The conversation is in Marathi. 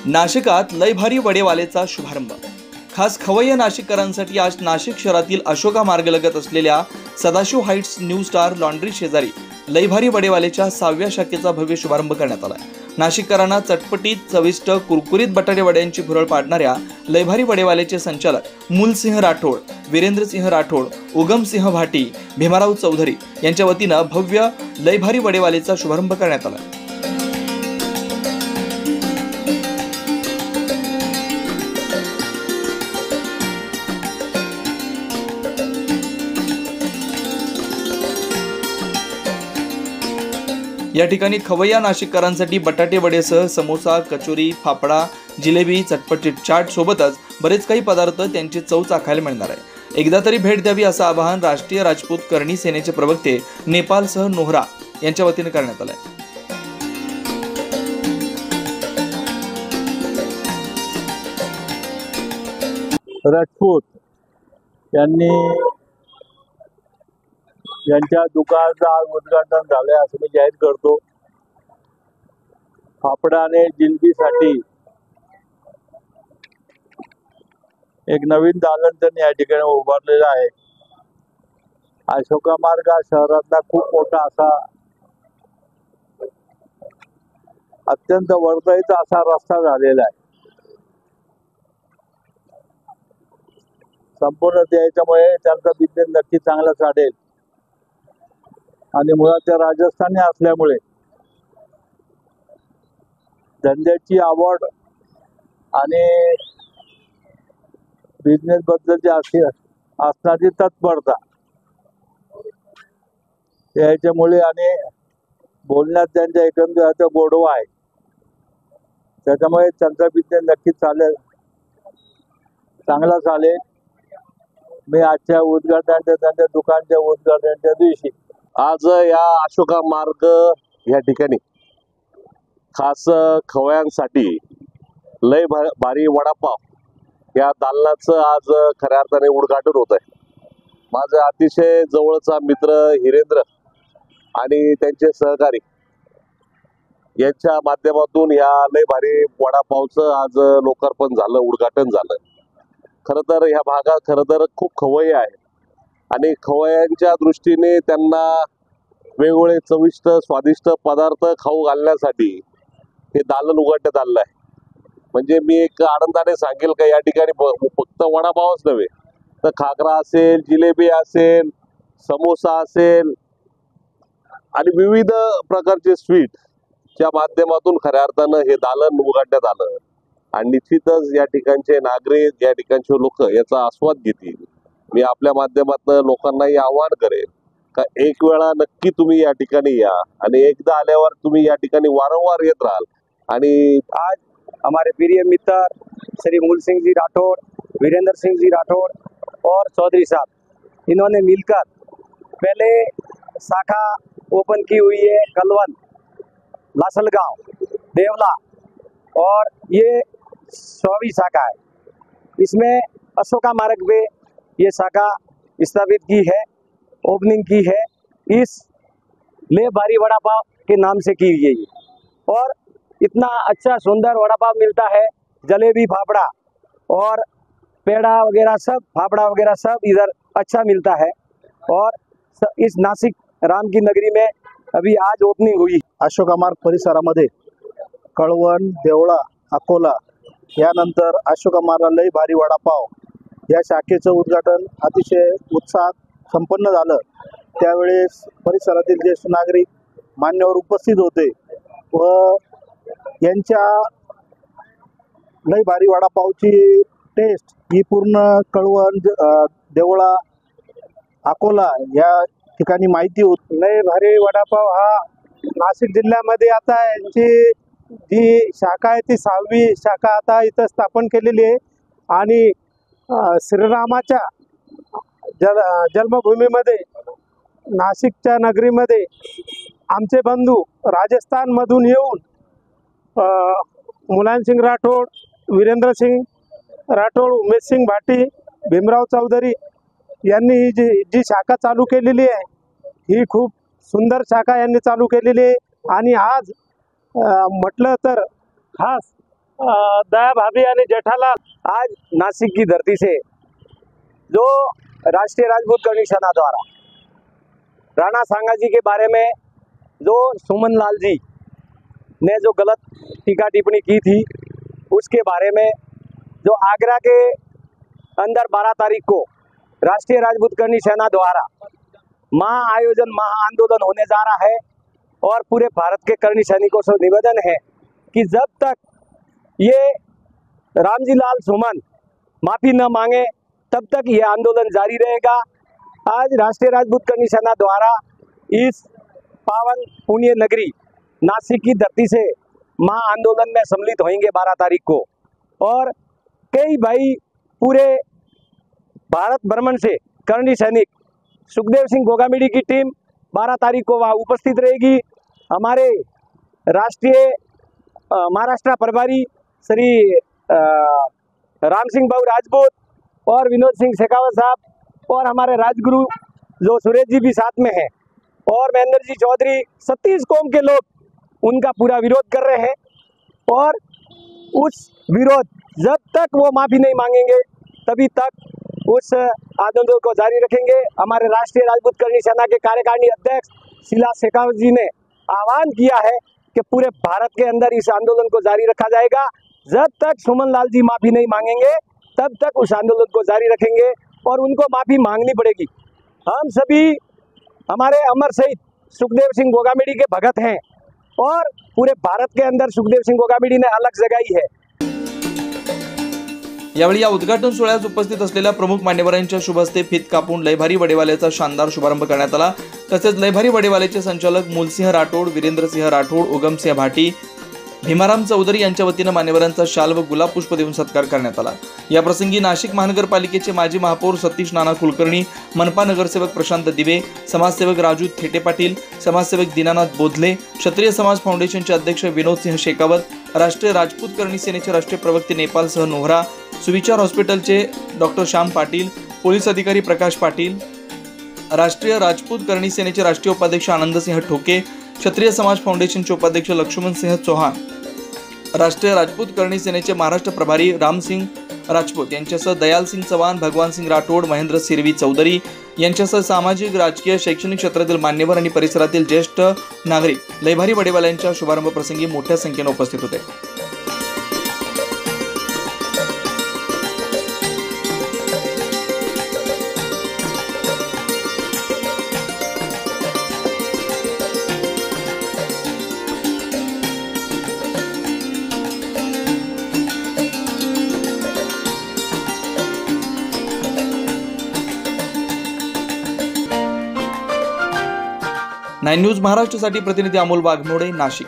नाशिकात लय भारी वडेवालेचा शुभारंभ। खास खवय्या नाशिककरांसाठी आज नाशिक शहरातील अशोका मार्गलगत असलेल्या Sadashiv Heights new star laundry शेजारी लय भारी वडेवालेच्या 6व्या शाखेचा भव्य शुभारंभ करण्यात आला। नाशिककरांना चटपटीत चविष्ट कुरकुरीत बटाटे वड्यांची भुरळ पाडणाऱ्या लय भारी वडेवालेचे संचालक मूलसिंह राठोड, वीरेंद्रसिंह राठोड, उगमसिंह भाटी, भीमाराव चौधरी यांच्या वतीनं भव्य लय भारी वडेवालेचा शुभारंभ करण्यात आला। या ठिकाणी खवय्या नाशिककरांसाठी बटाटे वडेसह समोसा, कचोरी, फाफडा, जिलेबी, चटपटीत चाट सोबतच बरेच काही पदार्थ त्यांची चव चाखायला मिळणार आहे। एकदा तरी भेट द्यावी असं आवाहन राष्ट्रीय राजपूत करणी सेनेचे प्रवक्ते नेपालसह नोहरा यांच्या वतीने करण्यात आलं आहे। राजपूत यांनी यांच्या दुकानाचं आज उद्घाटन झालंय असं मी जाहीर करतो। फाफडा आणि जिलबीसाठी एक नवीन दालन त्यांनी या ठिकाणी उभारलेलं आहे। अशोका मार्ग हा शहरातला खूप मोठा असा अत्यंत वर्दळीत असा रस्ता झालेला आहे। संपूर्ण त्याच्यामुळे त्यांचा बिझनेस नक्की चांगला चालेल आणि मुळात त्या राजस्थानी असल्यामुळे धंद्याची आवड आणि बिझनेस बद्दलची असणारी तत्परता याच्यामुळे आणि बोलण्यात त्यांच्या एकंदरीत गोडवा आहे, त्याच्यामुळे त्यांचा बिझनेस नक्की चालेल, चांगला चालेल। मी आजच्या उद्घाटनाच्या त्यांच्या दुकानच्या उद्घाटनाच्या दिवशी आज या अशोका मार्ग या ठिकाणी खास खवयांसाठी लय भारी वडापाव या दालनाचं आज खऱ्या अर्थाने उद्घाटन होत आहे। माझं अतिशय जवळचा मित्र हिरेंद्र आणि त्यांचे सहकारी यांच्या माध्यमातून या लय भारी वडापावचं आज लोकार्पण झालं, उद्घाटन झालं। खरं तर ह्या भागात खरं तर खूप खवय्ये आहेत आणि खवय्यांच्या दृष्टीने त्यांना वेगवेगळे चविष्ट स्वादिष्ट पदार्थ खाऊ घालण्यासाठी हे दालन उघडण्यात आलेलं आहे। म्हणजे मी एक आनंदाने सांगेल का या ठिकाणी फक्त वडापावच नव्हे तर खाकरा असेल, जिलेबी असेल, समोसा असेल आणि विविध प्रकारचे स्वीटच्या माध्यमातून खऱ्या अर्थानं हे दालन उघडण्यात आलं आणि निश्चितच या ठिकाणचे नागरिक, या ठिकाणचे लोक याचा आस्वाद घेतील। मी आपल्या माध्यमातून लोकांनाही आवाहन करेन का एक वेळा नक्की तुम्ही या ठिकाणी या आणि एकदा आल्यावर तुम्ही या ठिकाणी वारंवार येत राहाल। आणि आज हमारे प्रिय मित्र श्री मूल सिंह जी राठौड़, वीरेंद्र सिंह जी राठौड़ और चौधरी साहब, इन्होंने मिलकर पहले शाखा ओपन की हुई है कलवन, लासलगांव, देवला और ये 100वीं शाखा है। इसमें अशोका मार्ग पे ये शाखा स्थापित की है, ओपनिंग की है। इस ले भारी वड़ा पाव के नाम से की गई और इतना अच्छा सुंदर वड़ा पाव मिलता है। जलेबी, फाफड़ा और पेड़ा वगैरह सब, फाफड़ा वगैरह सब इधर अच्छा मिलता है। और इस नासिक राम की नगरी में अभी आज ओपनिंग हुई। अशोका मार्ग परिसरामध्ये कळवण, देवळा, अकोला यानंतर अशोका मार्ग लय भारी वडापाव या शाखेचं उद्घाटन अतिशय उत्साहात संपन्न झालं। त्यावेळेस परिसरातील ज्येष्ठ नागरिक मान्यवर उपस्थित होते व यांच्या लय भारी वडापावची टेस्ट ही पूर्ण कळवण, देवळा, अकोला या ठिकाणी माहिती होती। लय भारी वडापाव हा नाशिक जिल्ह्यामध्ये आता यांची जी शाखा आहे ती 6वी शाखा आता इथं स्थापन केलेली आहे आणि श्रीरामाच्या जन्मभूमीमध्ये नाशिकच्या नगरीमध्ये आमचे बंधू राजस्थानमधून येऊन मुलायमसिंह राठोड, वीरेंद्रसिंह राठोड, उमेशसिंह भाटी, भीमराव चौधरी यांनी जी शाखा चालू केलेली आहे ही खूप सुंदर शाखा यांनी चालू केलेली आहे। आणि आज म्हटलं तर खास दया भाभी यानी जेठालाल आज नासिक की धरती से जो राष्ट्रीय राजपूत करणी सेना द्वारा राणा सांगाजी के बारे में जो सुमन लाल जी ने जो गलत टीका टिप्पणी की थी उसके बारे में जो आगरा के अंदर 12 तारीख को राष्ट्रीय राजपूत करणी सेना द्वारा महाआंदोलन होने जा रहा है और पूरे भारत के करणी सैनिकों से निवेदन है कि जब तक ये रामजी लाल सुमन माफी न मांगे तब तक ये आंदोलन जारी रहेगा। आज राष्ट्रीय राजपूत करणी सेना द्वारा इस पावन पुण्य नगरी नासिक की धरती से महाआंदोलन में सम्मिलित होंगे 12 तारीख को और कई भाई पूरे भारत भ्रमण से करणी सैनिक सुखदेव सिंह गोगामिडी की टीम 12 तारीख को वहाँ उपस्थित रहेगी। हमारे राष्ट्रीय महाराष्ट्र प्रभारी श्री राम सिंह भाऊ राजपूत और विनोद सिंह शेखावत साहब और हमारे राजगुरु जो सुरेश जी भी साथ में हैं और महेंद्र जी चौधरी 36 कौम के लोग उनका पूरा विरोध कर रहे हैं और उस विरोध जब तक वो माफी नहीं मांगेंगे तभी तक उस आंदोलन को जारी रखेंगे। हमारे राष्ट्रीय राजपूत करणी सेना के कार्यकारिणी अध्यक्ष शीला शेखावत जी ने आह्वान किया है कि पूरे भारत के अंदर इस आंदोलन को जारी रखा जाएगा। जब तक सुमन लाल जी माफी नहीं मांगेंगे तब तक उस आंदोलन को जारी रखेंगे और उनको माफी मांगनी पड़ेगी। हम सभी हमारे अमर शहीद सुखदेव सिंह गोगामिडी के भगत हैं और पूरे भारत के अंदर सुखदेव सिंह गोगामिडी ने अलग जगाई है। यावेळी या उद्घाटन सोहळ्यास उपस्थित असलेल्या प्रमुख मान्यवरांच्या शुभ हस्ते फीत कापून लयभारी वडेवाल्याचा शानदार शुभारंभ करण्यात आला। तसेच लयभारी वडेवाल्याचे संचालक मूलसिंह राठोड, वीरेंद्रसिंह राठोड, उगमसिंह भाटी, भीमाराम चौधरी यांच्या वतीने मान्यवरांचा शाल व गुलाब पुष्प देऊन सत्कार करण्यात आला। या प्रसंगी नाशिक महानगरपालिकेचे माजी महापौर सतीश नाना कुलकर्णी, मनपा नगरसेवक प्रशांत दिवे, समाजसेवक राजू थेटे पाटील, समाजसेवक दीनानाथ बोधले, क्षत्रिय समाज फाउंडेशनचे अध्यक्ष विनोद सिंह शेखावत, राष्ट्रीय राजपूत करणी सेनेचे राष्ट्रीय प्रवक्ते नेपाल सह नोहरा, सुविचार हॉस्पिटलचे डॉक्टर श्याम पाटील, पोलीस अधिकारी प्रकाश पाटील, राष्ट्रीय राजपूत करणी सेनेचे राष्ट्रीय उपाध्यक्ष आनंदसिंह ठोके, क्षत्रिय समाज फाउंडेशनचे उपाध्यक्ष लक्ष्मण सिंह चौहान, राष्ट्रीय राजपूत करणी सेनेचे महाराष्ट्र प्रभारी रामसिंह राजपूत यांच्यासह दयाल सिंह चव्हाण, भगवान सिंह राठोड, महेंद्र सिरवी चौधरी यांच्यासह सामाजिक, राजकीय, शैक्षणिक क्षेत्रातील मान्यवर आणि परिसरातील ज्येष्ठ नागरिक लयभारी वडेवाल्यांच्या शुभारंभ प्रसंगी मोठ्या संख्येने उपस्थित होते। नाइन न्यूज महाराष्ट्रासाठी प्रतिनिधी अमोल वाघमोडे, नाशिक।